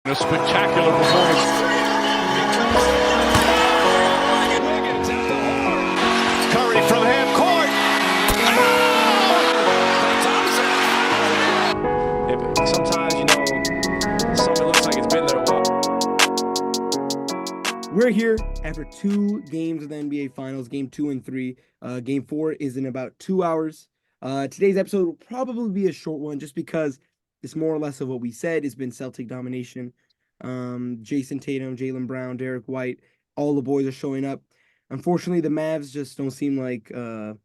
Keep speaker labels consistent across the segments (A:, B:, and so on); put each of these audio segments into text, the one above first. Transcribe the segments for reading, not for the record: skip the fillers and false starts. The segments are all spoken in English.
A: A spectacular performance. Curry from half court.
B: Sometimes, something looks like it's been there a while.
C: We're here after 2 games of the NBA Finals, game 2 and 3. Game 4 is in about 2 hours. Today's episode will probably be a short one just because it's more or less of what we said. It's been Celtic domination. Jason Tatum, Jaylen Brown, Derek White, all the boys are showing up. Unfortunately, the Mavs just don't seem like they're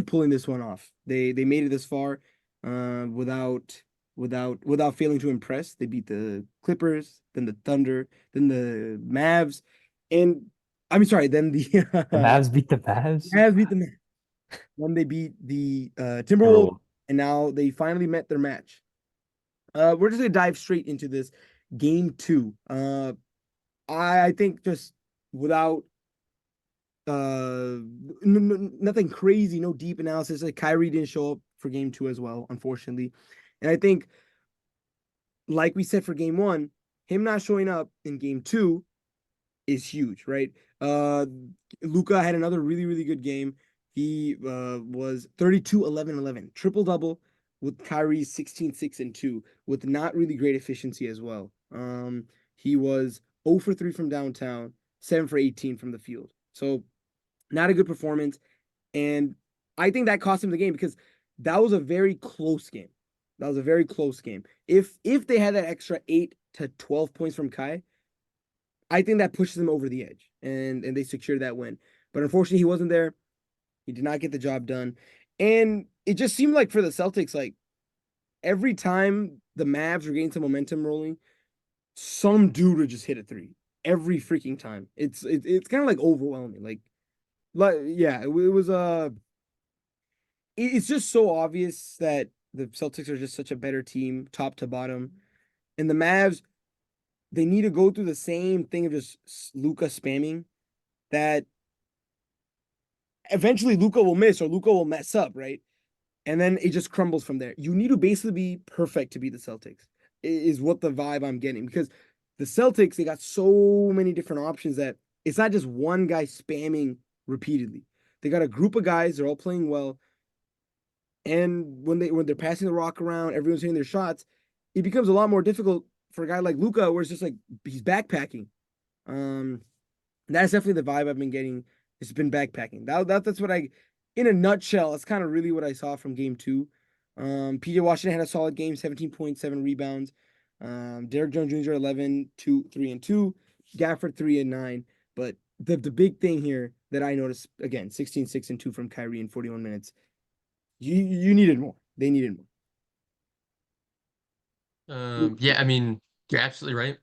C: pulling this one off. They made it this far without failing to impress. They beat the Clippers, then the Thunder, then the Mavs, and then the
D: The Mavs beat the Mavs?
C: Mavs beat the Mavs. Then they beat the Timberwolves, and now they finally met their match. We're just gonna dive straight into this game 2. I think just without nothing crazy, no deep analysis. Like Kyrie didn't show up for game 2 as well, unfortunately. And I think, like we said for game 1, him not showing up in game 2 is huge, right? Luka had another really, really good game. He was 32, 11, 11, triple-double with Kyrie 16, 6, and 2, with not really great efficiency as well. He was 0 for 3 from downtown, 7 for 18 from the field. So not a good performance. And I think that cost him the game because that was a very close game. If they had that extra 8 to 12 points from Kai, I think that pushes them over the edge and they secured that win. But unfortunately, he wasn't there. He did not get the job done. And it just seemed like for the Celtics, like every time the Mavs were getting some momentum rolling, some dude would just hit a 3 every freaking time. It's kind of like overwhelming. Like yeah, it was it's just so obvious that the Celtics are just such a better team, top to bottom. And the Mavs, they need to go through the same thing of just Luka spamming that eventually Luka will miss or Luka will mess up, right? And then it just crumbles from there. You need to basically be perfect to beat the Celtics, is what the vibe I'm getting. Because the Celtics, they got so many different options that it's not just one guy spamming repeatedly. They got a group of guys, they're all playing well. And when they're passing the rock around, everyone's hitting their shots, it becomes a lot more difficult for a guy like Luka, where it's just like he's backpacking. That's definitely the vibe I've been getting. It's been backpacking. That's what in a nutshell, that's kind of really what I saw from game 2. PJ Washington had a solid game, 17.7 rebounds. Derek Jones Jr. 11, 2, 3, and 2. Gafford 3 and 9. But the big thing here that I noticed, again, 16, 6, and 2 from Kyrie in 41 minutes. You needed more. They needed more.
E: Yeah, I mean, you're absolutely right.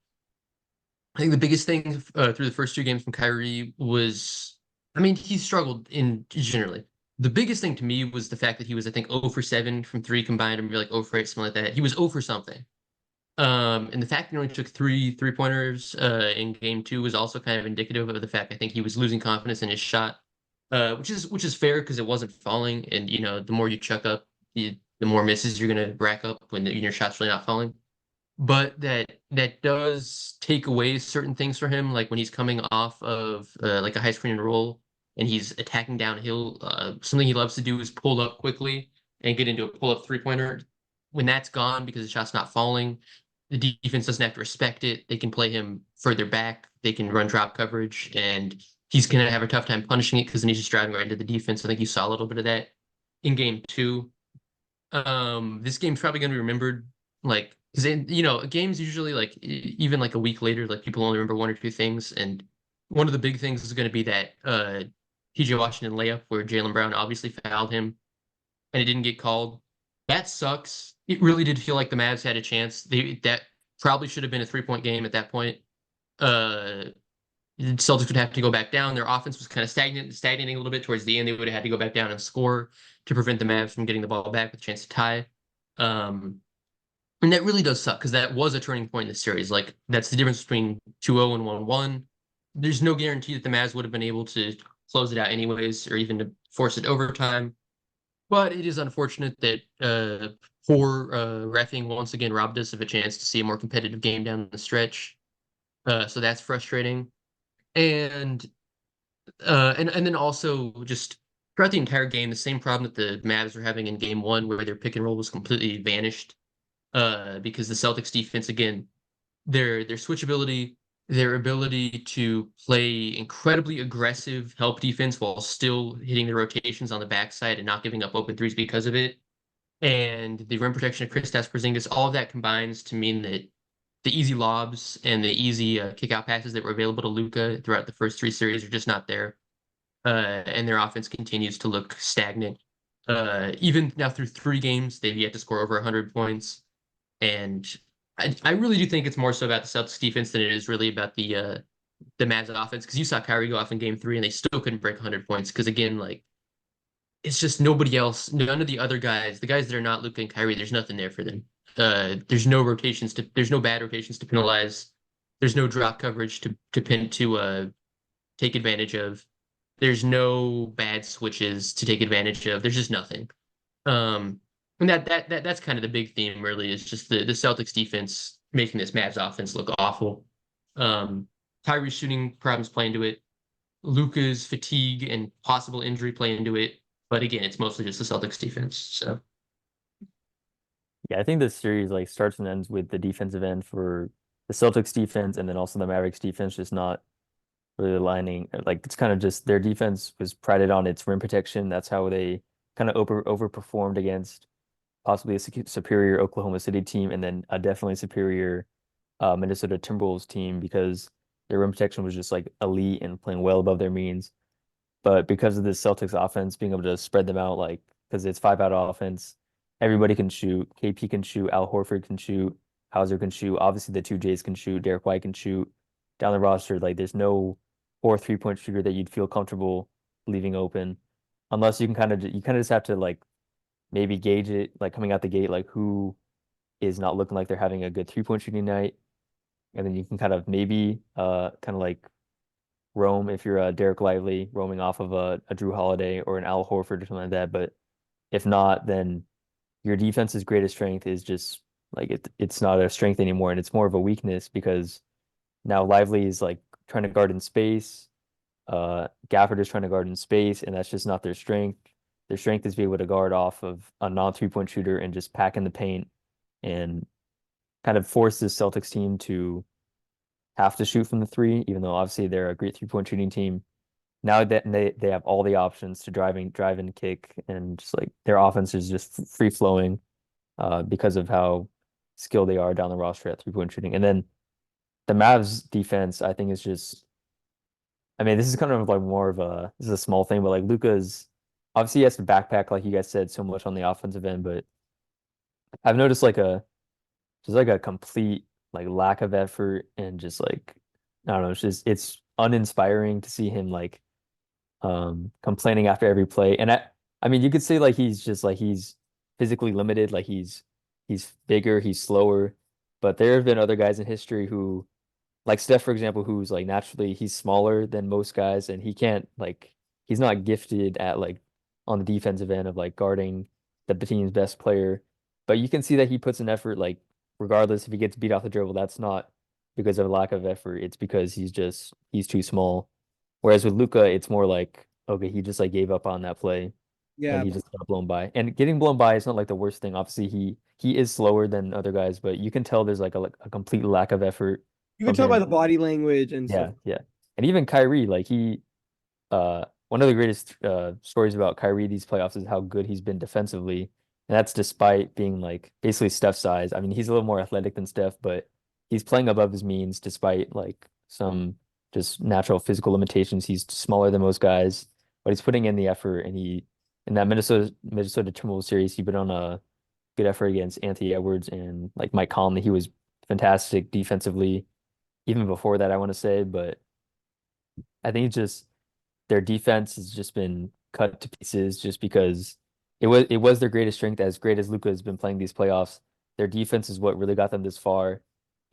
E: I think the biggest thing through the first 2 games from Kyrie was, I mean, he struggled in generally. The biggest thing to me was the fact that he was, I think, 0 for 7 from 3 combined, and maybe like 0 for 8, something like that. He was 0 for something. And the fact that he only took 3 3-pointers in game 2 was also kind of indicative of the fact I think he was losing confidence in his shot, which is fair because it wasn't falling, and the more you chuck up, the more misses you're gonna rack up when your shot's really not falling. But that does take away certain things for him, like when he's coming off of like a high screen and roll and he's attacking downhill. Something he loves to do is pull up quickly and get into a pull-up 3-pointer. When that's gone because the shot's not falling, the defense doesn't have to respect it. They can play him further back. They can run drop coverage, and he's going to have a tough time punishing it because then he's just driving right into the defense. I think you saw a little bit of that in game 2. This game's probably going to be remembered, like, because games usually, like, even like a week later, like people only remember 1 or 2 things, and one of the big things is going to be that PJ Washington layup where Jaylen Brown obviously fouled him and it didn't get called. That sucks. It really did feel like the Mavs had a chance. That probably should have been a 3-point game at that point. The Celtics would have to go back down. Their offense was kind of stagnating a little bit towards the end. They would have had to go back down and score to prevent the Mavs from getting the ball back with a chance to tie. And that really does suck because that was a turning point in the series. Like, that's the difference between 2-0 and 1-1. There's no guarantee that the Mavs would have been able to close it out anyways, or even to force it overtime. But it is unfortunate that poor reffing once again robbed us of a chance to see a more competitive game down the stretch. So that's frustrating. And and then also just throughout the entire game, the same problem that the Mavs were having in game one, where their pick and roll was completely vanished. Because the Celtics defense, again, their switchability, their ability to play incredibly aggressive help defense while still hitting the rotations on the backside and not giving up open threes because of it, and the rim protection of Kristaps Porzingis, all of that combines to mean that the easy lobs and the easy kick out passes that were available to Luka throughout the first three series are just not there. And their offense continues to look stagnant. Even now through 3 games, they've yet to score over 100 points. And I really do think it's more so about the Celtics defense than it is really about the Mavs offense, because you saw Kyrie go off in game 3 and they still couldn't break 100 points because, again, like, it's just nobody else, none of the other guys, the guys that are not Luka and Kyrie, there's nothing there for them. There's no bad rotations to penalize. There's no drop coverage to take advantage of. There's no bad switches to take advantage of. There's just nothing. And that's kind of the big theme, really, is just the Celtics defense making this Mavs offense look awful. Kyrie's shooting problems play into it. Luka's fatigue and possible injury play into it. But again, it's mostly just the Celtics defense. So
D: Yeah, I think this series like starts and ends with the defensive end for the Celtics defense, and then also the Mavericks defense just not really aligning. Like, it's kind of just their defense was prided on its rim protection. That's how they kind of overperformed against possibly a superior Oklahoma City team, and then a definitely superior Minnesota Timberwolves team, because their rim protection was just like elite and playing well above their means. But because of the Celtics offense being able to spread them out, like, because it's 5-out offense, everybody can shoot. KP can shoot. Al Horford can shoot. Hauser can shoot. Obviously, the two J's can shoot. Derek White can shoot. Down the roster, like, there's no 3-point shooter that you'd feel comfortable leaving open, unless you kind of just have to, like, maybe gauge it, like, coming out the gate, like, who is not looking like they're having a good 3-point shooting night, and then you can kind of maybe kind of like roam if you're a Derek Lively roaming off of a Drew Holiday or an Al Horford or something like that. But if not, then your defense's greatest strength is just like it's not a strength anymore, and it's more of a weakness, because now Lively is like trying to guard in space. Gafford is trying to guard in space, and that's just not their strength. Their strength is to be able to guard off of a non 3-point shooter and just pack in the paint and kind of force this Celtics team to have to shoot from the 3, even though obviously they're a great 3-point shooting team. Now that they have all the options to drive and kick, and just like their offense is just free flowing because of how skilled they are down the roster at 3-point shooting. And then the Mavs defense, I think, is just, I mean, this is kind of like more of this is a small thing, but like Luka's obviously he has to backpack, like you guys said, so much on the offensive end, but I've noticed just like a complete like lack of effort, and just like, I don't know, it's uninspiring to see him like complaining after every play. And I mean, you could say like he's physically limited, like he's bigger, he's slower, but there have been other guys in history who, like Steph, for example, who's like naturally he's smaller than most guys, and he's not gifted at like on the defensive end of like guarding the team's best player. But you can see that he puts an effort, like regardless if he gets beat off the dribble, that's not because of a lack of effort. It's because he's too small. Whereas with Luka, it's more like, okay, he just like gave up on that play.
C: Yeah,
D: And he just got blown by. And getting blown by is not like the worst thing. Obviously, he is slower than other guys, but you can tell there's like a complete lack of effort
C: you can
D: from
C: tell by
D: him.
C: the body language and
D: Yeah,
C: stuff.
D: yeah. And even Kyrie, like one of the greatest stories about Kyrie these playoffs is how good he's been defensively. And that's despite being like basically Steph's size. I mean, he's a little more athletic than Steph, but he's playing above his means despite like some just natural physical limitations. He's smaller than most guys, but he's putting in the effort. And in that Minnesota Timberwolves series, he put on a good effort against Anthony Edwards and like Mike Conley. He was fantastic defensively, even before that, I want to say. But I think it's just their defense has just been cut to pieces just because it was their greatest strength. As great as Luka has been playing these playoffs, their defense is what really got them this far,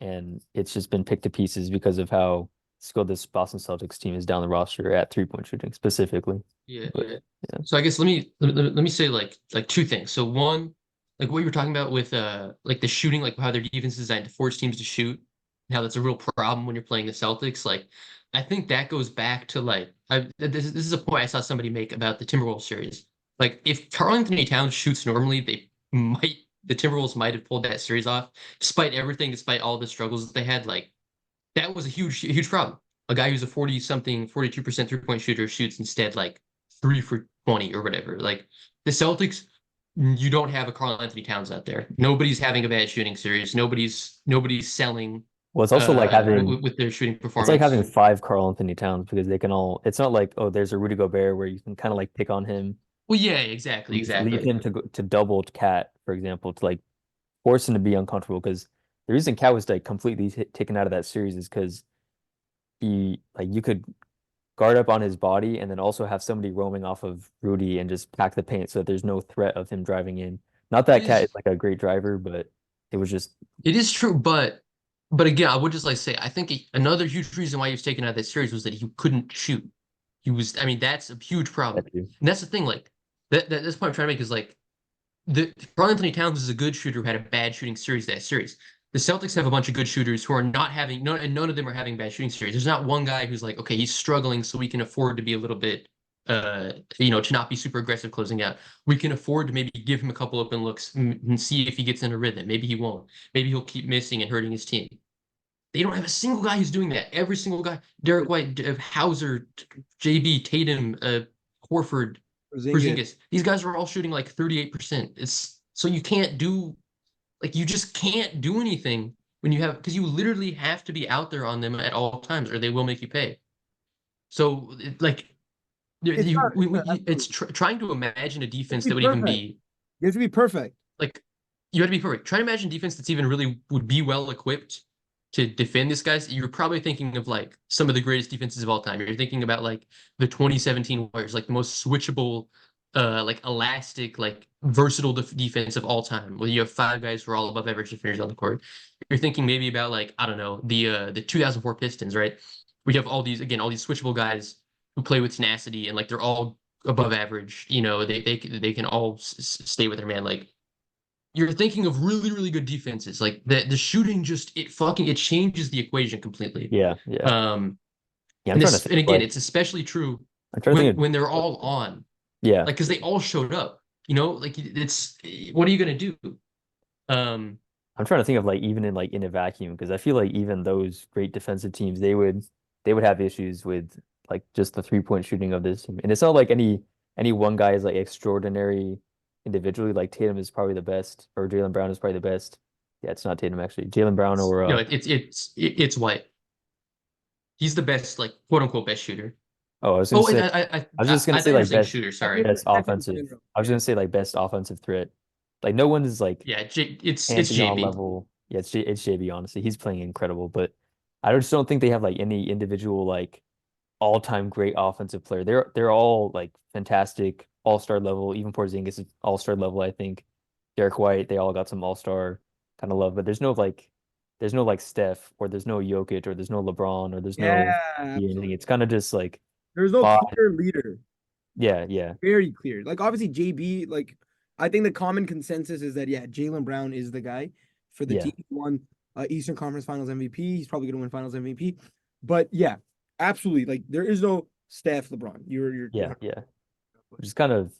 D: and it's just been picked to pieces because of how skilled this Boston Celtics team is down the roster at 3-point shooting specifically.
E: yeah,
D: But
E: yeah.
D: yeah.
E: So I guess let me say like 2 things. So one, like what you were talking about with like the shooting, like how their defense is designed to force teams to shoot, and how that's a real problem when you're playing the Celtics. Like, I think that goes back to like this is a point I saw somebody make about the Timberwolves series. Like, if Karl Anthony Towns shoots normally, the Timberwolves might have pulled that series off, despite everything, despite all the struggles that they had. Like, that was a huge problem. A guy who's a 40 something, 42% 3-point shooter shoots instead like 3 for 20 or whatever. Like, the Celtics, you don't have a Karl Anthony Towns out there. Nobody's having a bad shooting series. Nobody's selling
D: Well, it's also like having
E: with their shooting
D: it's like having
E: performance.
D: 5 Karl Anthony Towns because they can all. It's not like, oh, there's a Rudy Gobert where you can kind of like pick on him,
E: Well, yeah, exactly,
D: leave
E: exactly.
D: him to double Cat, for example, to like force him to be uncomfortable. Because the reason Cat was like completely taken out of that series is because he like you could guard up on his body and then also have somebody roaming off of Rudy and just pack the paint so that there's no threat of him driving in. Not that
E: It
D: Cat is
E: is
D: like a great driver, but it was just
E: it is true, but again, I would just like to say I think another huge reason why he was taken out of that series was that he couldn't shoot. He was, I mean, that's a huge problem.
D: that too.
E: And that's the thing, like that's the point I'm trying to make is like the Karl Anthony Towns is a good shooter who had a bad shooting series that series. The Celtics have a bunch of good shooters who are not having and none of them are having bad shooting series. There's not one guy who's like, okay, he's struggling, so we can afford to be a little bit to not be super aggressive closing out. We can afford to maybe give him a couple open looks and see if he gets in a rhythm. Maybe he won't. Maybe he'll keep missing and hurting his team. They don't have a single guy who's doing that. Every single guy, Derek White, Hauser, JB, Tatum, Horford,
C: Porzingis.
E: Porzingis. These guys are all shooting like 38%. It's so you can't do like you just can't do anything when you have because you literally have to be out there on them at all times or they will make you pay. So like
C: It's not.
E: it's
C: Absolutely.
E: trying to imagine a
C: You have
E: defense
C: to
E: that
C: be
E: would even
C: perfect.
E: be
C: You have to be perfect.
E: like you have to be perfect. Try to imagine defense that's even really would be well equipped to defend this guys. You're probably thinking of like some of the greatest defenses of all time. You're thinking about like the 2017 Warriors, like the most switchable, like elastic, like versatile defense of all time. Where you have 5 guys who are all above average defenders on the court. You're thinking maybe about like I don't know the 2004 Pistons, right? We have all these switchable guys who play with tenacity and like they're all above average. You know they can all stay with their man like you're thinking of really good defenses. Like the shooting just it changes the equation completely.
D: Yeah, yeah.
E: Um
D: Yeah, I'm
E: and
D: trying to
E: this and
D: think
E: again
D: like
E: it's especially true
D: I'm trying to think
E: when they're all on.
D: yeah.
E: Like because they all showed up. You know, like it's what are you gonna do? Um
D: I'm trying to think of like even in a vacuum because I feel like even those great defensive teams they would have issues with like just the 3-point shooting of this team. And it's not like any one guy is like extraordinary individually. Like Tatum is probably the best, or Jaylen Brown is probably the best. Yeah, it's not Tatum actually. Jaylen Brown or
E: you know, it's White. He's the best, like quote unquote best shooter.
D: oh, I was gonna
E: Oh, and
D: say I was just gonna
E: I
D: say
E: thought you were
D: like
E: saying
D: best
E: shooter,
C: I mean,
E: sorry.
D: best
C: defense in
D: offensive.
C: general.
D: I was
C: Yeah.
D: gonna say like best offensive threat. Like no one is like
E: Yeah, it's
D: pantheon
E: JB.
D: level. Yeah, it's JB, honestly. He's playing incredible, but I just don't think they have like any individual like all-time great offensive player. They're all like fantastic all-star level. Even Porzingis is all-star level, I think. Derek White, they all got some all-star kind of love, but there's no like Steph or there's no Jokic or there's no LeBron or there's
C: Yeah,
D: no anything.
C: absolutely.
D: It's kind of just like
C: There's no
D: five.
C: clear leader.
D: Yeah, yeah,
C: Very clear. Like obviously JB, like I think the common consensus is that yeah, Jaylen Brown is the guy for the
D: yeah.
C: team. He won Eastern Conference Finals MVP. He's probably gonna win Finals MVP. But yeah, absolutely. Like there is no Steph LeBron. You're
D: Yeah, yeah. Which is kind of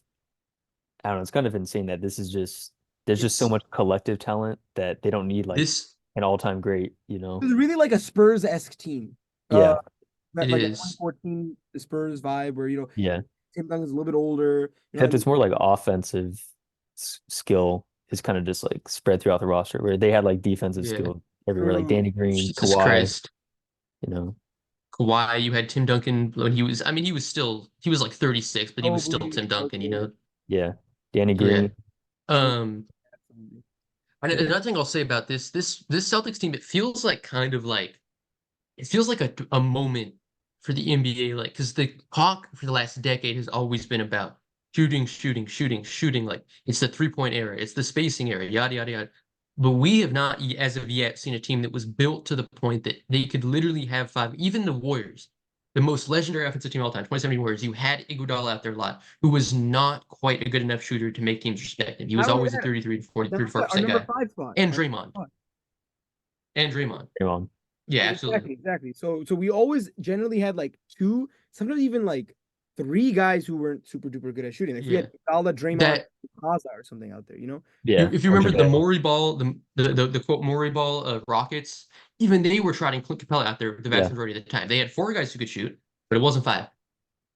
D: I don't know, it's kind of insane that this is just there's just so
E: It's
D: much collective talent that they don't need like
E: this
D: an all-time great, you know?
C: It's really like a Spurs-esque team. Uh
D: Yeah,
E: it
C: like a
E: is.
C: 2014 Spurs vibe where
D: yeah.
C: Tim Duncan's a little bit older. You know what I
D: Except
C: mean?
D: it's more like offensive skill is kind of just like spread throughout the roster where they had like defensive
E: Yeah.
D: skill everywhere, like
C: True.
D: Danny Green,
E: Jesus
D: Kawhi,
E: Christ.
D: you know.
E: Kawhi, you had Tim Duncan when I mean, he was like 36, but he was still
C: Mobley,
E: Tim Duncan, you know?
D: Yeah. Danny
E: Yeah.
D: Green.
E: Um,
C: absolutely.
E: and
C: Yeah.
E: another thing I'll say about this Celtics team, it feels like kind of like it feels like a moment for the NBA, like because the talk for the last decade has always been about shooting. Like it's the 3-point era, it's the spacing era, yada yada yada. But we have not, as of yet, seen a team that was built to the point that they could literally have 5. Even the Warriors, the most legendary offensive team of all time, 2017 Warriors, you had Iguodala out there a lot, who was not quite a good enough shooter to make teams respect him. He was
C: Not only
E: always a
C: that,
E: 33 to 40,
C: That's
E: 34%
C: our number
E: guy.
C: 5 spot.
E: And
C: Our number
E: Draymond.
C: spot.
E: And Draymond.
D: Draymond.
E: Yeah, absolutely.
C: Exactly. So we always generally had like 2, sometimes even like 3 guys who weren't super duper good at shooting. Like we had Iguodala, Draymond,
E: That
C: Kaza or something out there,
D: Yeah.
E: if you remember the
D: Javel.
E: Morey ball, the quote Morey ball Rockets, even they were trotting Clint Capella out there the vast
D: Yeah.
E: majority of the time. They had 4 guys who could shoot, but it wasn't 5.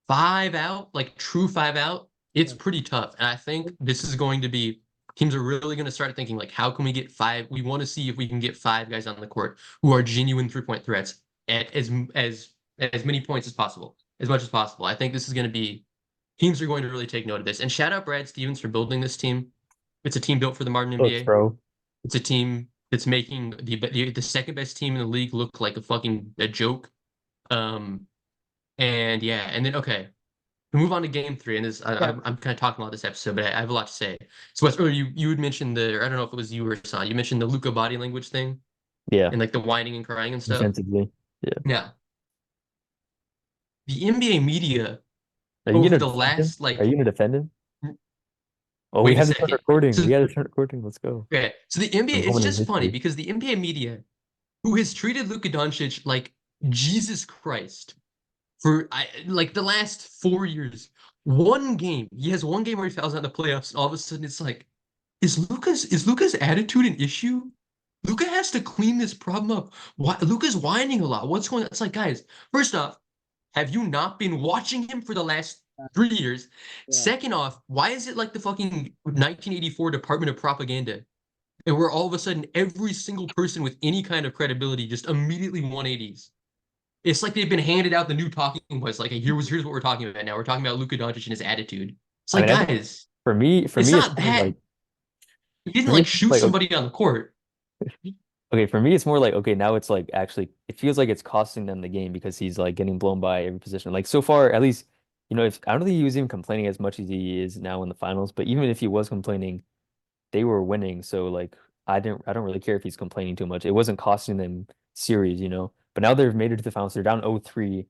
E: 5 out, like true 5 out, it's pretty tough. And I think this is going to be teams are really going to start thinking like, how can we get 5? We want to see if we can get 5 guys on the court who are genuine 3-point threats at as many points as possible, as much as possible. I think this is going to be teams are going to really take note of this. And shout out Brad Stevens for building this team. It's a team built for the modern NBA.
D: Thanks, bro.
E: It's a team that's making the second best team in the league look like a joke. And yeah, and then okay, we move on to game 3, and this I'm kind of talking about this episode, but I have a lot to say. So Wes, you had mentioned I don't know if it was you or Son, you mentioned the Luka body language thing,
D: Yeah.
E: and like the whining and crying and stuff.
D: Defensively.
E: Yeah. The NBA media
D: Are you
E: over
D: gonna
E: the
D: defend him?
E: last like
D: Are you gonna defend him? Oh,
E: Wait
D: we
E: a
D: have to start
E: second.
D: recording.
E: So-
D: We gotta start recording. Let's go.
E: okay, so the NBA,
D: The
E: it's
D: moment in
E: just funny
D: history.
E: because the NBA media, who has treated Luka Doncic like Jesus Christ for like the last 4 years, one game he has one game where he fouls out in the playoffs, and all of a sudden it's like, is Luka's attitude an issue? Luka has to clean this problem up. Why Luka's whining a lot? What's going on? It's like, guys, first off, have you not been watching him for the last 3 years?
C: Yeah.
E: Second off, why is it like the fucking 1984 Department of Propaganda? And where all of a sudden every single person with any kind of credibility just immediately 180s. It's like they've been handed out the new talking points. Like, here's what we're talking about now. We're talking about Luka Doncic and his attitude. It's like,
D: I mean, I think
E: guys,
D: For me,
E: it's
D: it's
E: not
D: more
E: that.
D: like
E: He didn't
D: for me,
E: like
D: it's
E: shoot
D: like,
E: somebody on the court.
D: okay, for me, it's more like, okay, now it's like actually, it feels like it's costing them the game because he's like getting blown by every position. Like so far, at least, if I don't think he was even complaining as much as he is now in the finals. But even if he was complaining, they were winning. So like, I don't really care if he's complaining too much. It wasn't costing them series. But now they've made it to the finals. They're down 0-3,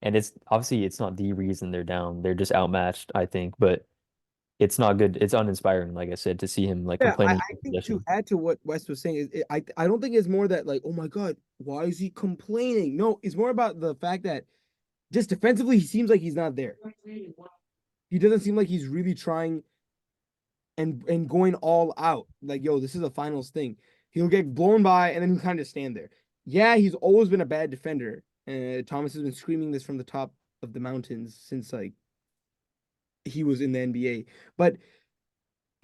D: and it's obviously it's not the reason they're down. They're just outmatched, I think. But it's not good. It's uninspiring, like I said, to see him like
C: Yeah,
D: complaining.
C: I think to add to what Wes was saying, I don't think it's more that like, oh my God, why is he complaining? No, it's more about the fact that just defensively, he seems like he's not there. He doesn't seem like he's really trying and going all out. Like, yo, this is a finals thing. He'll get blown by and then he'll kind of stand there. Yeah, he's always been a bad defender. Thomas has been screaming this from the top of the mountains since like he was in the NBA. But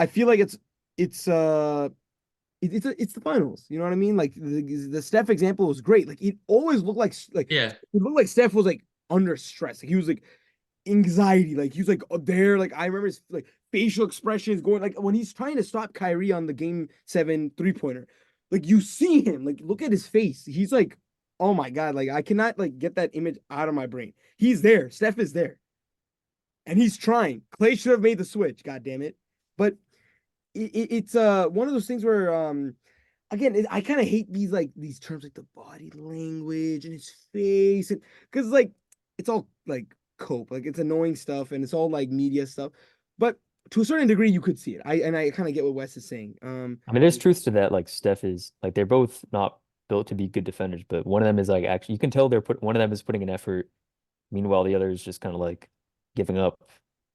C: I feel like it's the finals. You know what I mean? Like the Steph example was great. Like it always looked like
E: Yeah.
C: it looked like Steph was like under stress. Like he was like anxiety. Like he was like there. Like I remember his like facial expressions going like when he's trying to stop Kyrie on the game 7 3-pointer. Like you see him. Like look at his face. He's like, oh my God. Like I cannot like get that image out of my brain. He's there. Steph is there. And he's trying. Clay should have made the switch, god damn it. But it's one of those things where again, I kind of hate these terms like the body language and his face, and because like it's all like cope, like it's annoying stuff and it's all like media stuff. But to a certain degree, you could see it. I kind of get what Wes is saying.
D: I mean, there's truth to that. Like Steph is like they're both not built to be good defenders, but one of them is like actually you can tell one of them is putting an effort. Meanwhile, the other is just kind of like giving up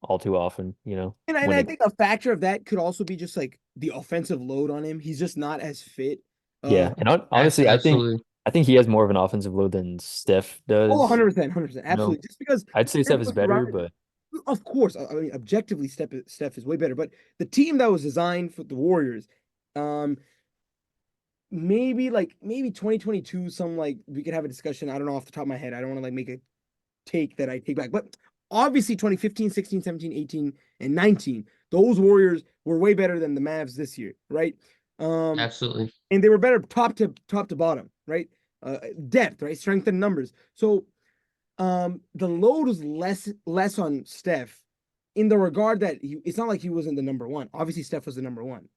D: all too often,
C: And I think a factor of that could also be just like the offensive load on him. He's just not as fit.
D: Yeah, and honestly,
E: Absolutely.
D: I think he has more of an offensive load than Steph does.
C: Oh, 100%, 100%, absolutely. Just because
D: I'd say Steph is better, but
C: of course, I mean, objectively, Steph is way better. But the team that was designed for the Warriors, maybe 2022, some like we could have a discussion. I don't know off the top of my head. I don't want to like make a take that I take back, but obviously 2015, 16, 17, 18, and 19, those Warriors were way better than the Mavs this year, right?
E: Absolutely.
C: And they were better top to bottom, right? Depth, right? Strength in numbers. So the load was less on Steph in the regard that it's not like he wasn't the number one. Obviously, Steph was the number one.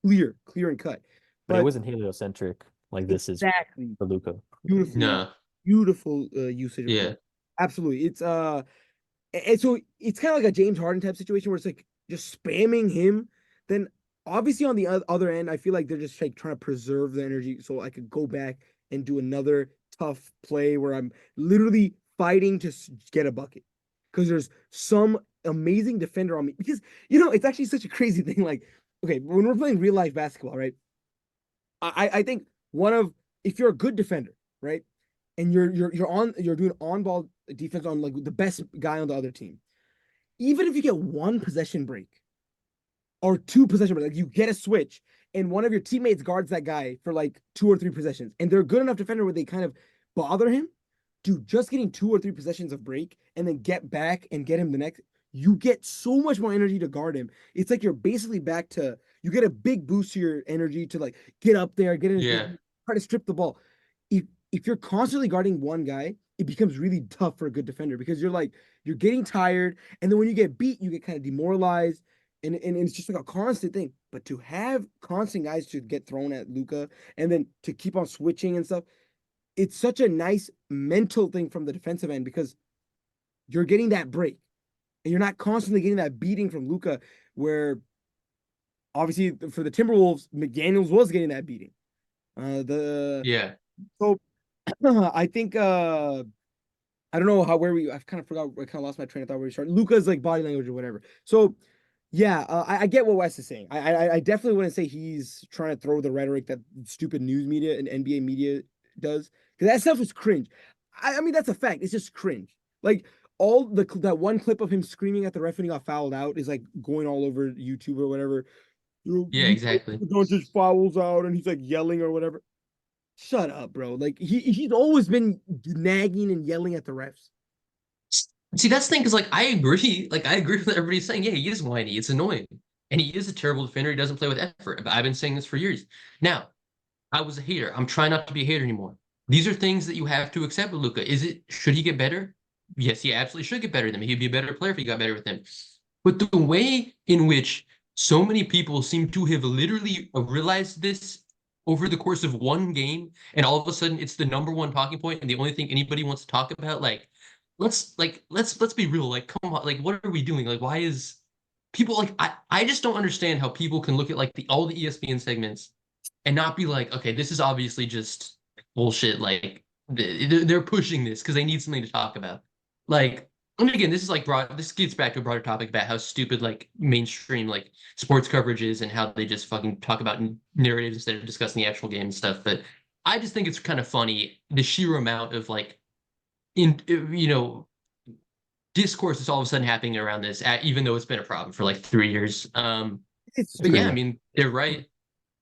C: Clear and cut.
D: But it wasn't heliocentric like this is
C: exactly
D: for Luka.
C: beautiful.
E: No.
C: Beautiful usage.
E: Yeah.
C: Absolutely. And so it's kind of like a James Harden type situation where it's like just spamming him. Then obviously on the other end, I feel like they're just like trying to preserve the energy so I could go back and do another tough play where I'm literally fighting to get a bucket because there's some amazing defender on me. Because it's actually such a crazy thing. Like, okay, when we're playing real life basketball, right? I think if you're a good defender, right, and you're doing on ball defense on like the best guy on the other team, even if you get one possession break or two possession break, like you get a switch and one of your teammates guards that guy for like 2 or 3 possessions, and they're good enough defender where they kind of bother him, dude, just getting 2 or 3 possessions of break and then get back and get him the next, you get so much more energy to guard him. It's like you're basically back to, you get a big boost to your energy to like get up there, get in,
E: Yeah.
C: try to strip the ball. If you're constantly guarding one guy, it becomes really tough for a good defender because you're getting tired, and then when you get beat, you get kind of demoralized, and it's just like a constant thing. But to have constant guys to get thrown at Luka and then to keep on switching and stuff, it's such a nice mental thing from the defensive end because you're getting that break and you're not constantly getting that beating from Luka, where obviously for the Timberwolves, McDaniels was getting that beating.
E: Yeah.
C: So I think I don't know I've kind of forgot, I kind of lost my train of thought where we started. Luka's like body language or whatever. So yeah, I get what Wes is saying. I definitely wouldn't say he's trying to throw the rhetoric that stupid news media and NBA media does, because that stuff is cringe. I mean that's a fact. It's just cringe. Like all that one clip of him screaming at the ref when he got fouled out is like going all over YouTube or whatever.
E: Yeah, exactly.
C: Don't just fouls out, and he's like yelling or whatever. Shut up, bro. Like he's always been nagging and yelling at the refs.
E: See, that's the thing, because like I agree, with what everybody's saying. Yeah, he is whiny. It's annoying. And he is a terrible defender. He doesn't play with effort. But I've been saying this for years. Now, I was a hater. I'm trying not to be a hater anymore. These are things that you have to accept with Luka. Should he get better? Yes, he absolutely should get better than him. He'd be a better player if he got better with him. But the way in which so many people seem to have literally realized this over the course of one game, and all of a sudden it's the number one talking point and the only thing anybody wants to talk about, like let's be real. Like, come on, like what are we doing? Like, why is people like I just don't understand how people can look at like all the ESPN segments and not be like, okay, this is obviously just bullshit. Like they're pushing this because they need something to talk about. Like, and again, this gets back to a broader topic about how stupid like mainstream like sports coverage is and how they just fucking talk about narratives instead of discussing the actual game and stuff. But I just think it's kind of funny the sheer amount of like discourse is all of a sudden happening around this, even though it's been a problem for like 3 years.
C: It's
E: But yeah,
D: true.
E: I mean, they're right.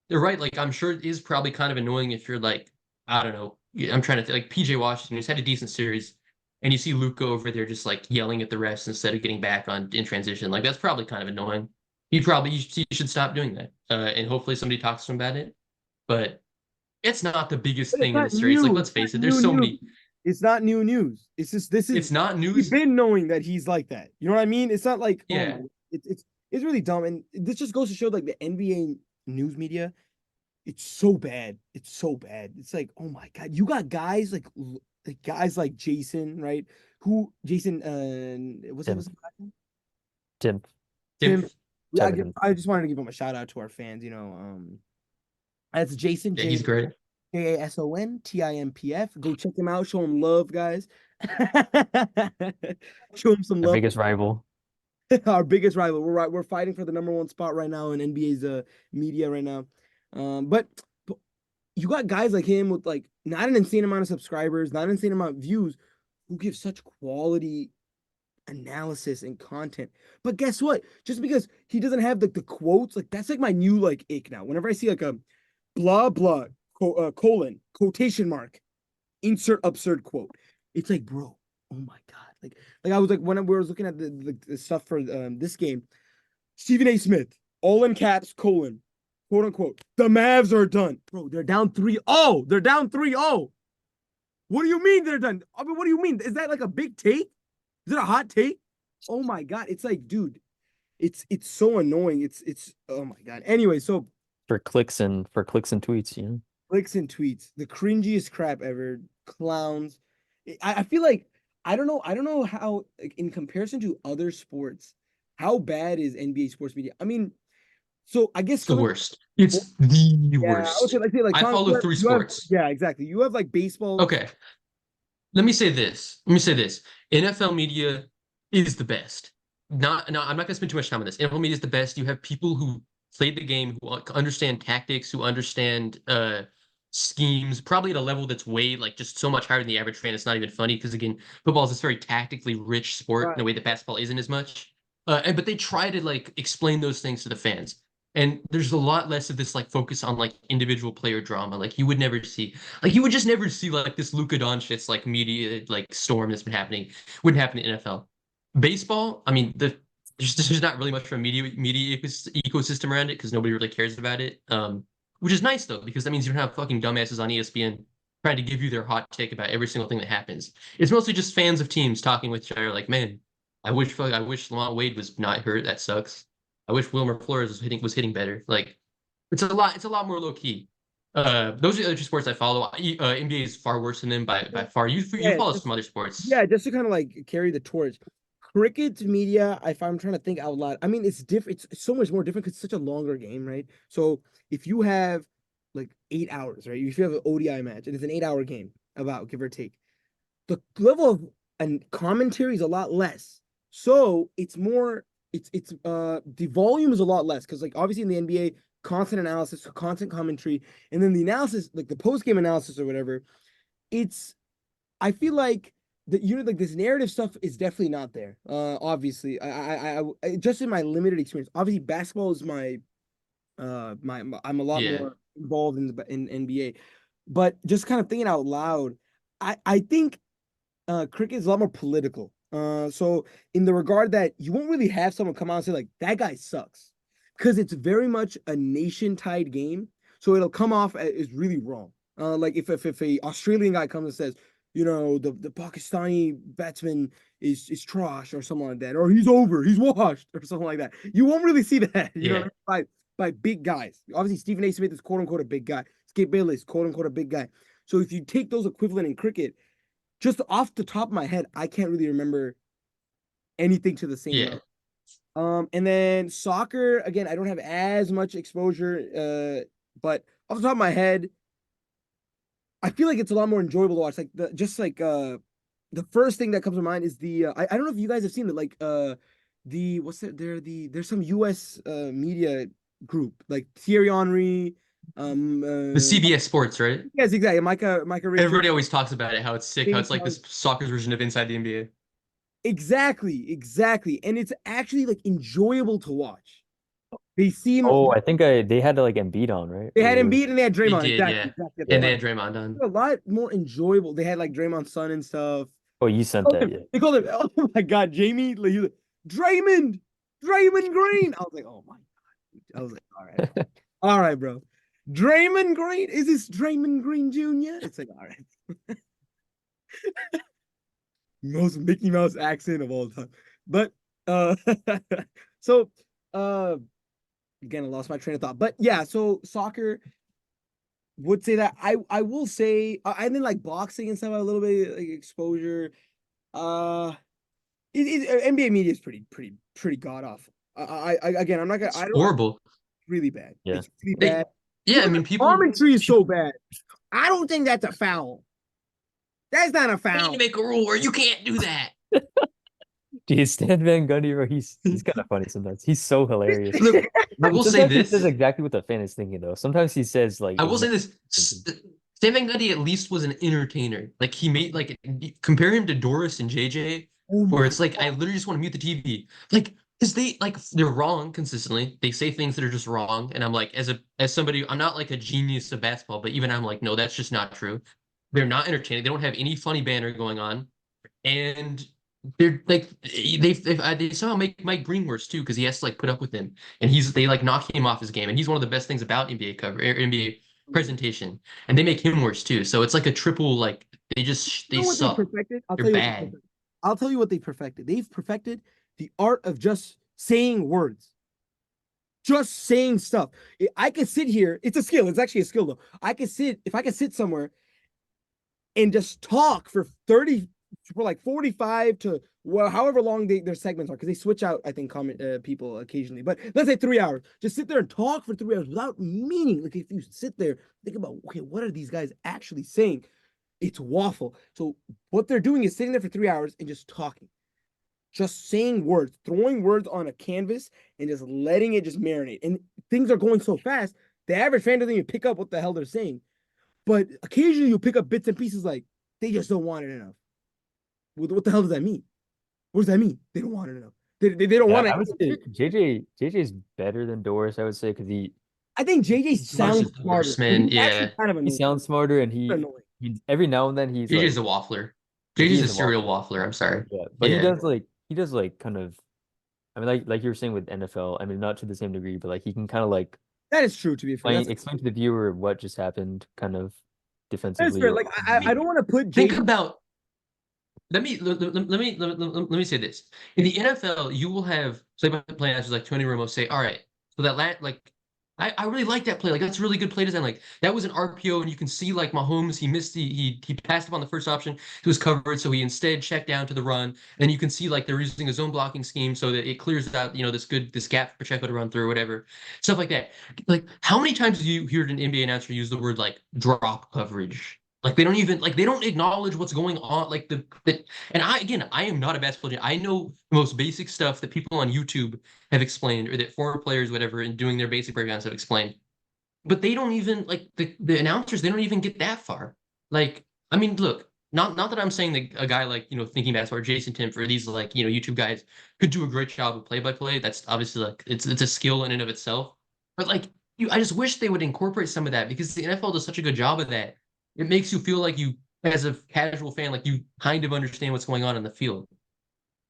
E: They're right. Like, I'm sure it is probably kind of annoying if you're like, I don't know. I'm trying to think, like PJ Washington, who's had a decent series, and you see Luka over there just like yelling at the refs instead of getting back on in transition. Like, that's probably kind of annoying. He should stop doing that. And hopefully somebody talks to him about it. But it's not the biggest
C: But it's
E: thing in the
C: not
E: series. Like,
C: new.
E: let's
C: It's not
E: face it, there's
C: new
E: so
C: news.
E: many.
C: It's not new news. It's just
E: It's not
C: we've
E: news.
C: been knowing that he's like that. You know what I mean? It's not like
E: Yeah.
C: it's really dumb, and this just goes to show like the NBA news media. It's so bad. It's so bad. It's like, oh my god, you got guys like guys like Jason, right? Jason? What's that?
D: Tim.
C: What's his last name?
D: Tim.
C: Tim. Yeah,
D: Tim.
C: I just wanted to give him a shout out to our fans. That's Jason.
E: Yeah, he's great.
C: JASONTIMPF. Go check him out. Show him love, guys. Show him some
D: Our
C: love.
D: biggest rival.
C: Our biggest rival. We're fighting for the number one spot right now in NBA's media right now. But you got guys like him with like not an insane amount of subscribers, not an insane amount of views, who give such quality analysis and content. But guess what? Just because he doesn't have like the quotes, like that's like my new like ick now. Whenever I see like a blah blah colon quotation mark insert absurd quote, it's like, bro, oh my god. Like I was like when we was looking at the stuff for this game, Stephen A. Smith, all in caps, colon, quote unquote, the Mavs are done. Bro, they're down 3-0. They're down 3-0. What do you mean they're done? I mean, what do you mean? Is that like a big take? Is it a hot take? Oh my god. It's like, dude, it's so annoying. It's oh my god. Anyway, so
D: For clicks and tweets, you know.
C: clicks and tweets, the cringiest crap ever. Clowns. I feel like I don't know how, like, in comparison to other sports, how bad is NBA sports media? I mean, so I guess
E: It's the
C: coming,
E: worst. It's the
C: yeah, I would
E: worst.
C: say like
E: I
C: Tom,
E: follow three
C: you have,
E: sports.
C: yeah, exactly. You have like baseball.
E: Okay. Let me say this. Let me say this. NFL media is the best. I'm not gonna spend too much time on this. NFL media is the best. You have people who played the game, who understand tactics, who understand schemes, probably at a level that's way like just so much higher than the average fan. It's not even funny because again, football is this very tactically rich sport
C: Right.
E: in a way that basketball isn't as much. But they try to like explain those things to the fans. And there's a lot less of this like focus on like individual player drama. Like you would never see, like you would just never see like this Luka Doncic like media like storm that's been happening. Wouldn't happen in NFL. Baseball, I mean, there's not really much of a media ecosystem around it because nobody really cares about it. Which is nice though because that means you don't have fucking dumbasses on ESPN trying to give you their hot take about every single thing that happens. It's mostly just fans of teams talking with each other like, man, I wish Lamont Wade was not hurt. That sucks. I wish Wilmer Flores was hitting better. Like it's a lot more low key. Those are the other two sports I follow. NBA is far worse than them by far. You
C: Yeah,
E: follow
C: just,
E: some other sports.
C: yeah, just to kind of like carry the torch. Cricket media, if I'm trying to think out loud, I mean, it's different. It's so much more different because it's such a longer game, right? So if you have like 8 hours, right? If you have an ODI match and it's an 8 hour game, about give or take, the level of and commentary is a lot less. So it's more, the volume is a lot less because like obviously in the NBA, constant analysis, constant commentary, and then the analysis, like the post game analysis or whatever, it's I feel like the like this narrative stuff is definitely not there. Obviously, I just in my limited experience. Obviously, basketball is my I'm a lot
E: Yeah.
C: more involved in NBA, but just kind of thinking out loud, I think cricket is a lot more political. So in the regard that you won't really have someone come out and say like that guy sucks, because it's very much a nation tied game. So it'll come off as really wrong. Like if a Australian guy comes and says, you know, the Pakistani batsman is trash or something like that, or he's over, he's washed or something like that. You won't really see that, you know,
E: Yeah.
C: by big guys. Obviously, Stephen A. Smith is quote unquote a big guy. Skip Bayless, quote unquote a big guy. So if you take those equivalent in cricket, just off the top of my head, I can't really remember anything to the same
E: Yeah.
C: level. And then soccer, again, I don't have as much exposure, but off the top of my head, I feel like it's a lot more enjoyable to watch. Like the first thing that comes to mind is I don't know if you guys have seen it, like there's some US media group like Thierry Henry,
E: The CBS Sports, right?
C: yes, exactly. Micah Richards.
E: Everybody always talks about it, how it's sick, how it's like this soccer version of Inside the NBA.
C: Exactly. And it's actually like enjoyable to watch. They seem
D: Oh, I think they had to like Embiid on, right?
C: they had
D: Or-
C: Embiid and they had
E: They
C: Draymond.
E: did,
C: Exactly.
E: yeah.
C: Exactly.
E: And they had Draymond on.
C: A lot more enjoyable. They had like Draymond's son and stuff.
D: Oh, you sent
C: Called
D: that,
C: him-
D: yeah.
C: They called him, oh my God, Jamie, like, he was like, Draymond Green. I was like, oh my God. I was like, all right. All right, bro. Draymond Green? Is this Draymond Green Jr.? It's like, all right. Most Mickey Mouse accent of all time. But so again, I lost my train of thought. But yeah, so soccer would say that I will say I then like boxing and stuff, a little bit like exposure. NBA media is pretty god awful. I again, I'm not gonna.
E: It's
C: I don't.
E: horrible.
C: Really bad.
D: Yeah.
C: It's really
E: They-
C: bad.
E: Yeah, I
C: Even
E: mean,
C: the
E: people
C: commentary is so bad. I don't think that's a foul. That's not a
E: need
C: foul.
E: to make a rule where you can't do that.
D: Dude, Stan Van Gundy, bro, he's kind of funny sometimes. He's so hilarious.
E: Look, I will say
D: Sometimes he
E: this.
D: says exactly what the fan is thinking, though. Sometimes he says like
E: I will say this. Stan Van Gundy at least was an entertainer. Like he made like compare him to Doris and JJ,
C: Oh
E: where
C: my
E: it's like I literally just want to mute the TV. Like because they're wrong consistently. They say things that are just wrong, and I'm like as somebody, I'm not like a genius of basketball, but even I'm like no, that's just not true. They're not entertaining. They don't have any funny banner going on, and they're like they somehow make Mike Green worse too because he has to like put up with him, and they like knock him off his game, and he's one of the best things about NBA cover NBA presentation, and they make him worse too. So it's like a triple like they
C: You know what
E: suck.
C: they perfected?
E: They're bad.
C: I'll tell you what they perfected. They've perfected the art of just saying words. Just saying stuff. I could sit here. It's a skill. It's actually a skill though. If I could sit somewhere and just talk for 30, for like 45 to well, however long their segments are, because they switch out, I think, comment people occasionally. But let's say 3 hours. Just sit there and talk for 3 hours without meaning. Like if you sit there, think about, okay, what are these guys actually saying? It's waffle. So what they're doing is sitting there for 3 hours and just talking, just saying words, throwing words on a canvas and just letting it just marinate. And things are going so fast, the average fan doesn't even pick up what the hell they're saying. But occasionally you'll pick up bits and pieces like they just don't want it enough. What the hell does that mean? What does that mean? They don't want it enough. They don't want
D: I would
C: it.
D: say JJ's better than Doris, I would say, because
C: I think JJ sounds
E: Versus the
C: smarter.
E: worst, man,
C: He's actually
E: yeah.
C: kind of
D: he
C: annoying.
D: sounds smarter, and
C: Annoying.
D: he every now and then he's
E: JJ's
D: like,
E: a waffler.
D: He
E: JJ's
D: is
E: a
D: a
E: serial waffler. I'm sorry.
D: yeah, but
E: Yeah.
D: he does like kind of, I mean, like you were saying with NFL, I mean, not to the same degree, but like he can kind of like
C: That is true, to be fair.
D: explain to the viewer what just happened, kind of
C: That is
D: defensively.
C: fair.
D: or
C: Like
D: offensively.
C: I don't want to put
E: Think
C: JJ.
E: about. Let me say this. In the NFL, you will have play announcers like Tony Romo say, "All right, so I really like that play. Like that's really good play design. Like that was an RPO, and you can see like Mahomes, he missed he passed up on the first option. He was covered, so he instead checked down to the run. And you can see like they're using a zone blocking scheme so that it clears out, this gap for Pacheco to run through or whatever. Stuff like that. Like how many times have you heard an NBA announcer use the word like drop coverage? Like they don't acknowledge what's going on. Like and I am not a basketball player. I know the most basic stuff that people on YouTube have explained, or that former players, whatever, in doing their basic breakdowns have explained. But they don't even like the announcers. They don't even get that far. Like, I mean, look, not that I'm saying that a guy like thinking basketball, or Jason Timpf, or these like YouTube guys could do a great job of play-by-play. That's obviously like it's a skill in and of itself. But like I just wish they would incorporate some of that, because the NFL does such a good job of that. It makes you feel like you, as a casual fan, like you kind of understand what's going on in the field.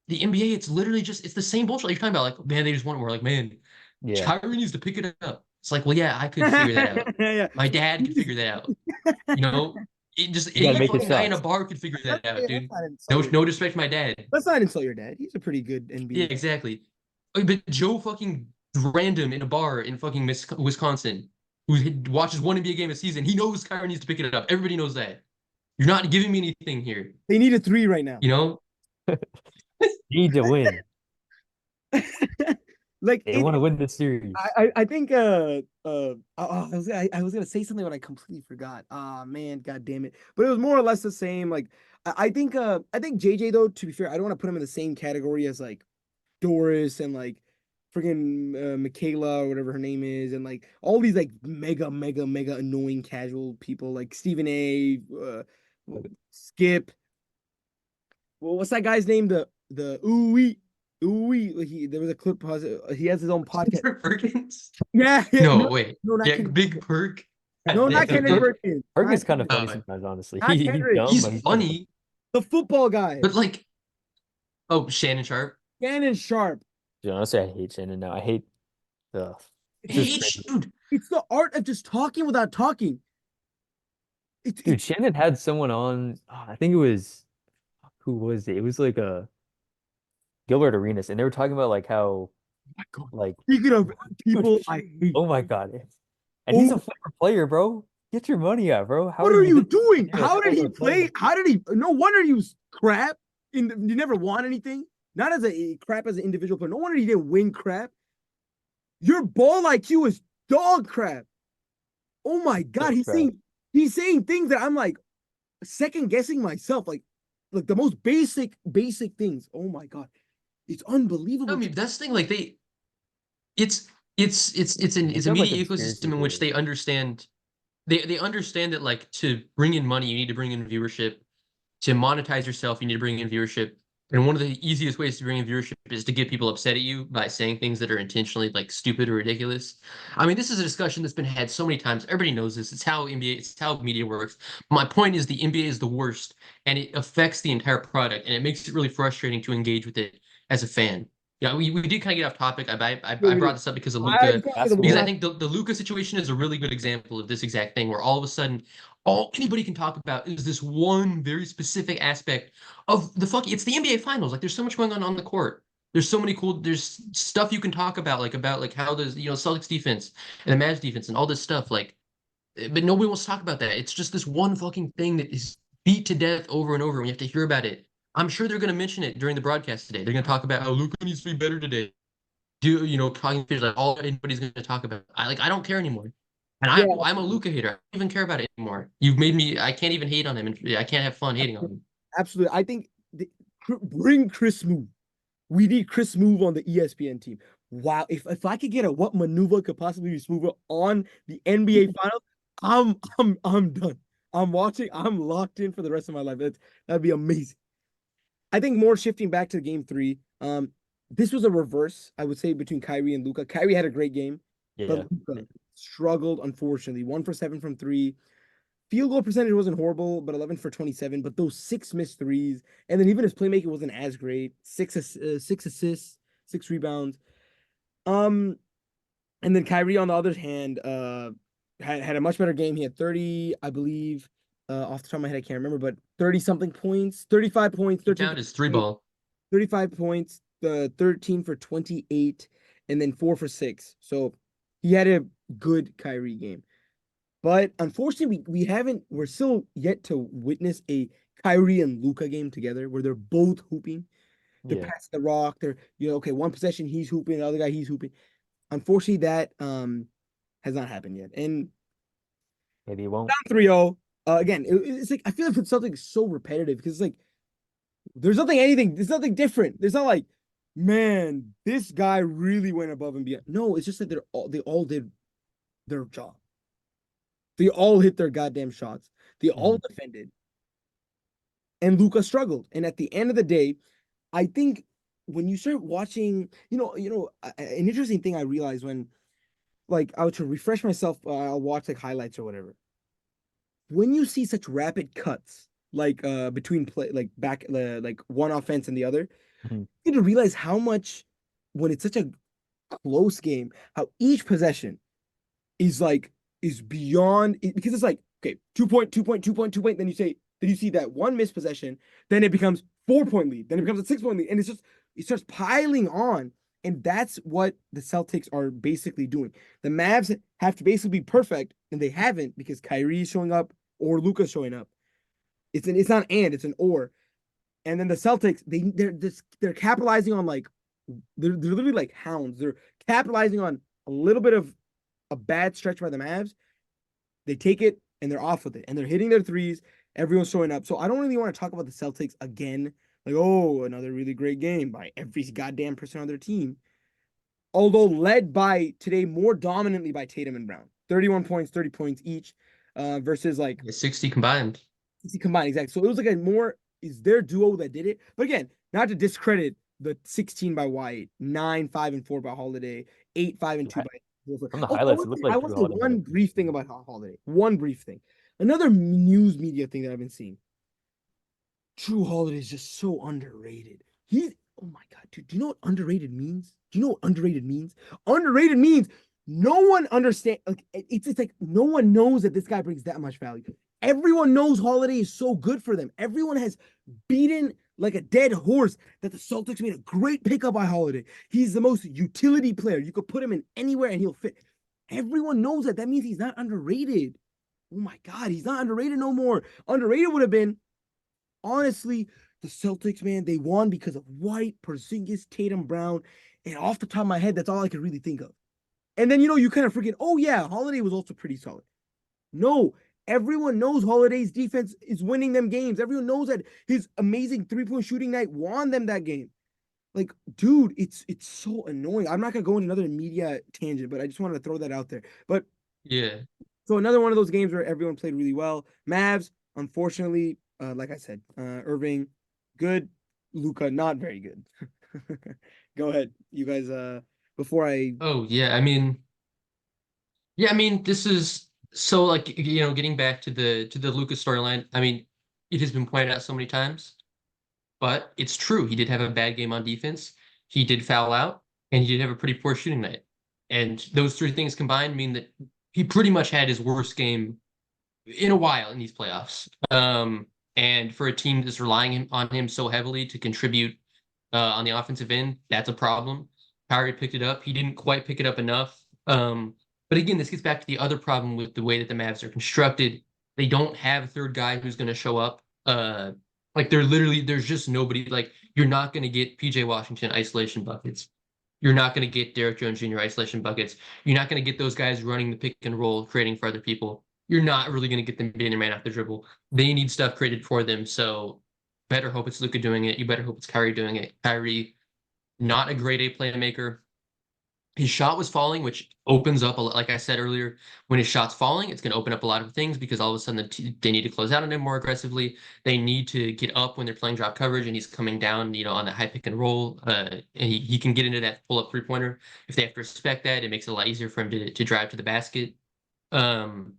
E: The NBA, it's literally it's the same bullshit you're talking about. Like, man, they just want more. Like, man,
D: Yeah,
E: Kyrie needs to pick it up. It's like, well, yeah, I could figure that out.
C: Yeah.
E: My dad could figure that out. It just
D: You gotta
E: any
D: make it
E: fucking guy in a
D: shots.
E: bar could figure that out, dude.
C: Let's
E: No,
C: not
E: no disrespect to my dad.
C: insult your dad. He's a pretty good NBA.
E: Yeah, exactly. But Joe fucking random in a bar in fucking Wisconsin, who watches one NBA game a season, he knows Kyrie needs to pick it up. Everybody knows that. You're not giving me anything here.
C: They need a 3 right now.
D: need to win.
C: Like
D: They want to win this series.
C: I think I was gonna say something but I completely forgot. Ah man, god damn it. But it was more or less the same. Like I think JJ, though, to be fair, I don't want to put him in the same category as like Doris and like friggin' Michaela or whatever her name is, and like all these like mega annoying casual people like Stephen A, Skip. Well, what's that guy's name? The ooey. There was a clip. He has his own podcast.
E: Perkins?
C: Yeah.
E: No, wait.
C: No, not
E: Yeah,
C: Kendrick.
E: Big Perk.
C: No, not Kendrick Perkins.
D: Perkins
C: Not
D: kind of funny
E: Oh,
D: sometimes, honestly.
C: not
D: He's
C: Kendrick.
D: dumb,
E: He's
D: but
E: funny,
C: the football guy.
E: but like, oh, Shannon Sharp.
C: Shannon Sharp.
D: Dude, honestly, I hate Shannon now. I hate the.
E: Hey, dude.
C: It's the art of just talking without talking.
D: Dude, Shannon had someone on. I think it was. Who was it? It was like a Gilbert Arenas, and they were talking about like how, like,
C: Speaking of people, I hate.
D: oh my god, and he's a former player, bro. Get your money out, bro.
C: What are you doing?
D: Yeah,
C: How did he
D: former
C: play?
D: player.
C: How did he? No wonder he was crap. You never won anything. Not as a crap as an individual player. No wonder he didn't win crap. Your ball IQ is dog crap. Oh my god,
D: That's
C: he's saying things that I'm like second guessing myself. Like the most basic things. Oh my god, it's unbelievable.
E: I mean, that's the thing. Like it's a
D: It's like
E: media
D: a conspiracy
E: ecosystem in which
D: theory.
E: they understand. They understand that like to bring in money, you need to bring in viewership. To monetize yourself, you need to bring in viewership. And one of the easiest ways to bring in viewership is to get people upset at you by saying things that are intentionally like stupid or ridiculous. I mean, this is a discussion that's been had so many times. Everybody knows this. It's how media works. My point is the NBA is the worst, and it affects the entire product, and it makes it really frustrating to engage with it as a fan. Yeah, we did kind of get off topic. I brought this up because of Luka. Because I think the Luka situation is a really good example of this exact thing, where all of a sudden, all anybody can talk about is this one very specific aspect of it's the NBA Finals. Like, there's so much going on the court. There's so many there's stuff you can talk about, like how the Celtics defense and the Mavs defense and all this stuff. Like, but nobody wants to talk about that. It's just this one fucking thing that is beat to death over and over, and you have to hear about it I'm sure they're going to mention it during the broadcast today. They're going to talk about how Luka needs to be better today. Talking fish like all anybody's going to talk about. I don't care anymore. And
C: Yeah,
E: I'm a Luka hater. I don't even care about it anymore. You've made me. I can't even hate on him, and I can't have fun hating on him.
C: absolutely. I think bring Chris Move. We need Chris Move on the ESPN team. Wow, if I could get a what maneuver could possibly be smoother on the NBA Finals, I'm done. I'm watching. I'm locked in for the rest of my life. That'd be amazing. I think more shifting back to game 3. This was a reverse, I would say, between Kyrie and Luka. Kyrie had a great game,
D: Yeah.
C: but Luka struggled, unfortunately. 1 for 7 from 3. Field goal percentage wasn't horrible, but 11 for 27. But those 6 missed threes, and then even his playmaking wasn't as great. 6 assists, 6 rebounds. And then Kyrie, on the other hand, had a much better game. He had 30, I believe. Off the top of my head, I can't remember, but 30-something points, 35 points,
E: He
C: 13
E: found his 3 ball.
C: 35 points, 13 for 28, and then 4 for 6. So he had a good Kyrie game. But unfortunately, we're still yet to witness a Kyrie and Luka game together where they're both hooping. They're
D: Yeah.
C: passing the rock. They're, okay, one possession, he's hooping, the other guy, he's hooping. Unfortunately, that has not happened yet. And
D: Maybe it won't.
C: down 3-0. Again, it's like I feel like it's something so repetitive because it's like there's nothing different. There's not like, man, this guy really went above and beyond. No, it's just that they all did their job. They all hit their goddamn shots. They all defended. And Luka struggled. And at the end of the day, I think when you start watching, an interesting thing I realized when, like, I was to refresh myself, I'll watch like highlights or whatever. When you see such rapid cuts, like between play, like back, like one offense and the other, you get to realize how much, when it's such a close game, how each possession is beyond, because it's like, okay, 2-point, 2-point, 2-point, 2-point. Then you see that one missed possession, then it becomes 4-point lead, then it becomes a 6-point lead, and it starts piling on. And that's what the Celtics are basically doing. The Mavs have to basically be perfect, and they haven't because Kyrie is showing up or Luka's showing up. It's not and, it's an or. And then the Celtics, they're capitalizing on they're literally like hounds. They're capitalizing on a little bit of a bad stretch by the Mavs. They take it and they're off with it, and they're hitting their threes. Everyone's showing up. So I don't really want to talk about the Celtics again. Like, oh, another really great game by every goddamn person on their team. Although led by today more dominantly by Tatum and Brown. 31 points, 30 points each, versus
E: 60 combined.
C: 60 combined, exactly. So it was is their duo that did it. But again, not to discredit the 16 by White, 9, 5, and 4 by Holiday, 8, 5, and 2 by Horford.
D: From the highlights, it looked like
C: I want to
D: Drew
C: say
D: Holiday.
C: one brief thing about Holiday. One brief thing. Another news media thing that I've been seeing. Drew Holiday is just so underrated. Oh my God, dude. Do you know what underrated means? Underrated means no one understands. It's like no one knows that this guy brings that much value. Everyone knows Holiday is so good for them. Everyone has beaten like a dead horse that the Celtics made a great pickup by Holiday. He's the most utility player. You could put him in anywhere and he'll fit. Everyone knows that. That means he's not underrated. Oh my God, he's not underrated no more. Underrated would have been, honestly, the Celtics, man, they won because of White, Porzingis, Tatum, Brown, and off the top of my head, that's all I could really think of. And then, you kind of forget, oh yeah, Holiday was also pretty solid. No, everyone knows Holiday's defense is winning them games. Everyone knows that his amazing three-point shooting night won them that game. Like, dude, it's so annoying. I'm not going to go into another media tangent, but I just wanted to throw that out there. But
E: yeah.
C: So another one of those games where everyone played really well. Mavs, unfortunately, like I said, Irving, good. Luka, not very good. Go ahead, you guys. Before I.
E: Oh yeah, I mean, this is so getting back to the Luka storyline. I mean, it has been pointed out so many times, but it's true. He did have a bad game on defense. He did foul out, and he did have a pretty poor shooting night. And those three things combined mean that he pretty much had his worst game in a while in these playoffs. And for a team that's relying on him so heavily to contribute on the offensive end, that's a problem. Kyrie picked it up. He didn't quite pick it up enough. But again, this gets back to the other problem with the way that the Mavs are constructed. They don't have a third guy who's going to show up Like there's just nobody. Like you're not going to get PJ Washington isolation buckets. You're not going to get Derrick Jones Jr. isolation buckets. You're not going to get those guys running the pick and roll, creating for other people. You're not really going to get them being their man off the dribble. They need stuff created for them. So better hope it's Luka doing it. You better hope it's Kyrie doing it. Kyrie, not a grade A playmaker. His shot was falling, which opens up, like I said earlier, when his shot's falling, it's going to open up a lot of things because all of a sudden they need to close out on him more aggressively. They need to get up when they're playing drop coverage and he's coming down, on that high pick and roll. And he can get into that pull up 3-pointer. If they have to respect that, it makes it a lot easier for him to drive to the basket. And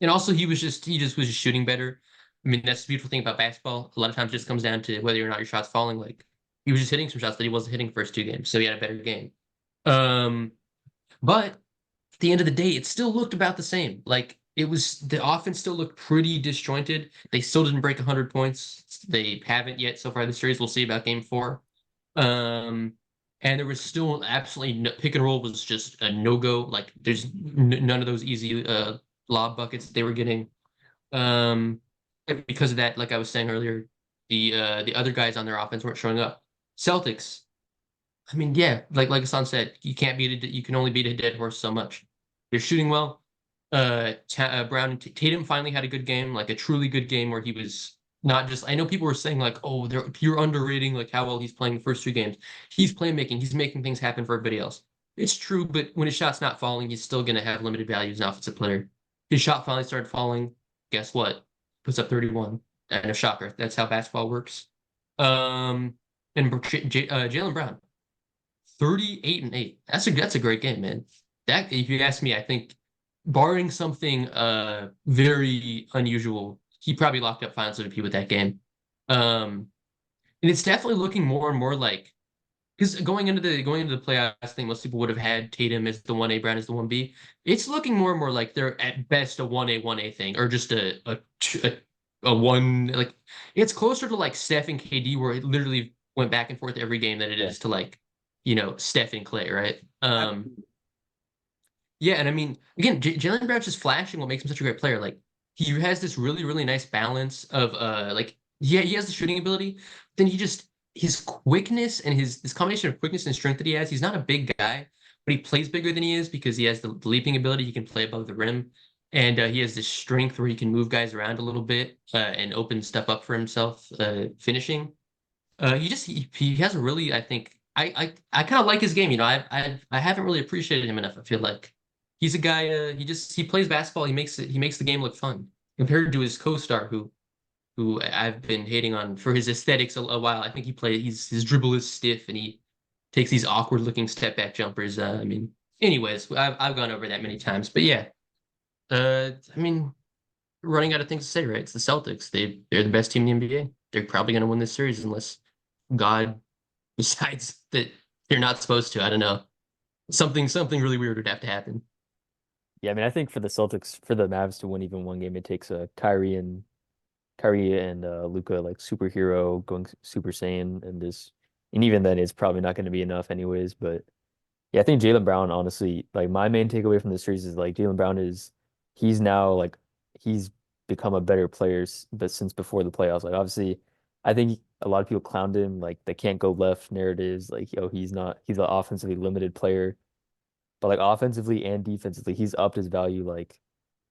E: also he just was just shooting better. I mean, that's the beautiful thing about basketball. A lot of times it just comes down to whether or not your shot's falling. Like he was just hitting some shots that he wasn't hitting the first 2 games, so he had a better game. But at the end of the day, it still looked about the same. Like the offense still looked pretty disjointed. They still didn't break 100 points. They haven't yet so far this series. We'll see about game 4. And there was still absolutely no, pick and roll was just a no-go. Like there's none of those easy lob buckets they were getting. And because of that, like I was saying earlier, the other guys on their offense weren't showing up. Celtics, I mean, yeah, like Hassan said, you can only beat a dead horse so much. They're shooting well. Brown and Tatum finally had a good game, like a truly good game where he was not just. I know people were saying like, oh, you're underrating like how well he's playing the first 2 games. He's playmaking. He's making things happen for everybody else. It's true, but when his shot's not falling, he's still going to have limited value as an offensive player. His shot finally started falling. Guess what? Puts up 31. And a shocker. That's how basketball works. And Jaylen Brown. 38-8. That's a great game, man. That, if you ask me, I think barring something very unusual, he probably locked up Finals MVP with that game. And it's definitely looking more and more like, because going into the playoffs thing, most people would have had Tatum as the 1A, Brown as the 1B. It's looking more and more like they're at best a 1A thing, or just a one, like it's closer to like Steph and KD, where it literally went back and forth every game than it is to like Steph and Clay, right? Yeah, and I mean, again, Jaylen Brown's just flashing what makes him such a great player. Like he has this really, really nice balance of like yeah, he has the shooting ability, then his quickness and this combination of quickness and strength that he has. He's not a big guy, but he plays bigger than he is because he has the leaping ability. He can play above the rim, and he has this strength where he can move guys around a little bit and open stuff up for himself, finishing. He has a really, I think. I kind of like his game. I haven't really appreciated him enough. I feel like he's a guy. He plays basketball. He makes the game look fun compared to his co-star who I've been hating on for his aesthetics a while. I think his dribble is stiff and he takes these awkward looking step back jumpers. I mean, anyways, I've gone over that many times, but yeah. I mean, running out of things to say, right? It's the Celtics. They're the best team in the NBA. They're probably going to win this series unless God decides that they're not supposed to. I don't know. Something really weird would have to happen.
D: Yeah, I mean, I think for the Celtics, for the Mavs to win even one game, it takes Kyrie and Luka like superhero going Super Saiyan and even then it's probably not going to be enough anyways. But yeah, I think Jaylen Brown, honestly, like my main takeaway from the series is like Jaylen Brown he's now like he's become a better player, but since before the playoffs, like obviously, I think a lot of people clowned him like they can't go left narratives, like he's an offensively limited player, but like offensively and defensively, he's upped his value like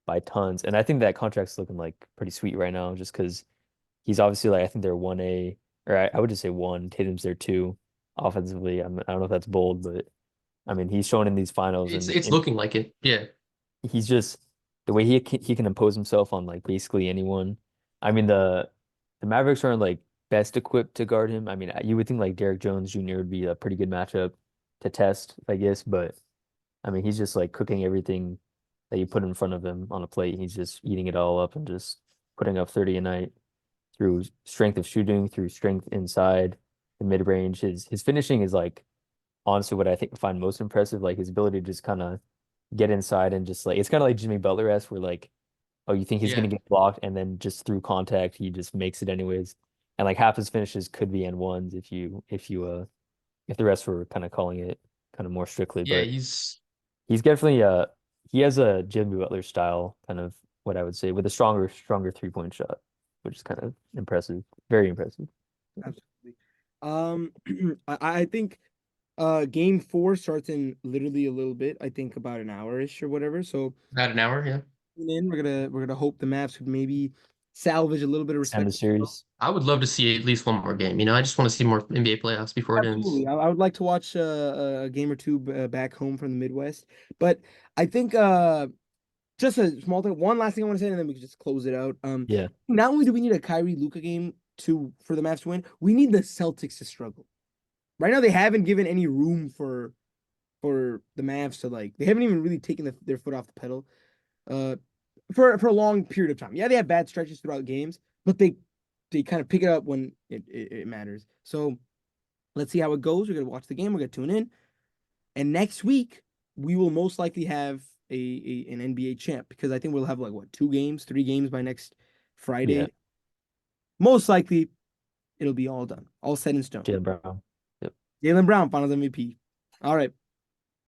D: by tons, and I think that contract's looking like pretty sweet right now, just because he's obviously like I think they're 1A, or I would just say 1. Tatum's there 2 offensively. I don't know if that's bold, but I mean he's shown in these finals,
E: It's looking like it. Yeah.
D: He's just the way he can impose himself on like basically anyone. I mean the Mavericks aren't like best equipped to guard him. I mean you would think like Derrick Jones Jr. would be a pretty good matchup to test, I guess, but I mean he's just like cooking everything that you put in front of him on a plate. He's just eating it all up and just putting up 30 a night through strength of shooting, through strength inside the mid range. His finishing is like honestly what I find most impressive. Like his ability to just kind of get inside and just like it's kind of like Jimmy Butler-esque where like, oh, you think he's gonna get blocked and then just through contact he just makes it anyways. And like half his finishes could be N1s if the rest were kind of calling it kind of more strictly.
E: Yeah,
D: but
E: he's
D: definitely he has a Jimmy Butler style kind of what I would say with a stronger 3-point shot. which is kind of impressive, very impressive.
C: Absolutely. I think game 4 starts in literally a little bit. I think about an hour-ish or whatever. So
E: About an hour, yeah.
C: tune in. We're gonna hope the Mavs could maybe salvage a little bit of
D: End
C: respect.
D: the series.
E: I would love to see at least one more game. You know, I just want to see more NBA playoffs before it ends.
C: Absolutely. I would like to watch a game or two back home from the Midwest. But I think just a small thing. One last thing I want to say, and then we can just close it out.
D: Yeah.
C: Not only do we need a Kyrie Luka game for the Mavs to win, we need the Celtics to struggle. Right now, they haven't given any room for the Mavs to they haven't even really taken their foot off the pedal for a long period of time. Yeah, they have bad stretches throughout games, but they kind of pick it up when it matters. So let's see how it goes. We're gonna watch the game. We're gonna tune in, and next week we will most likely have an NBA champ because I think we'll have 2 games, 3 games by next Friday.
D: Yeah.
C: Most likely, it'll be all done, all set in stone.
D: Jaylen Brown.
C: Jaylen Brown, Finals MVP. All right.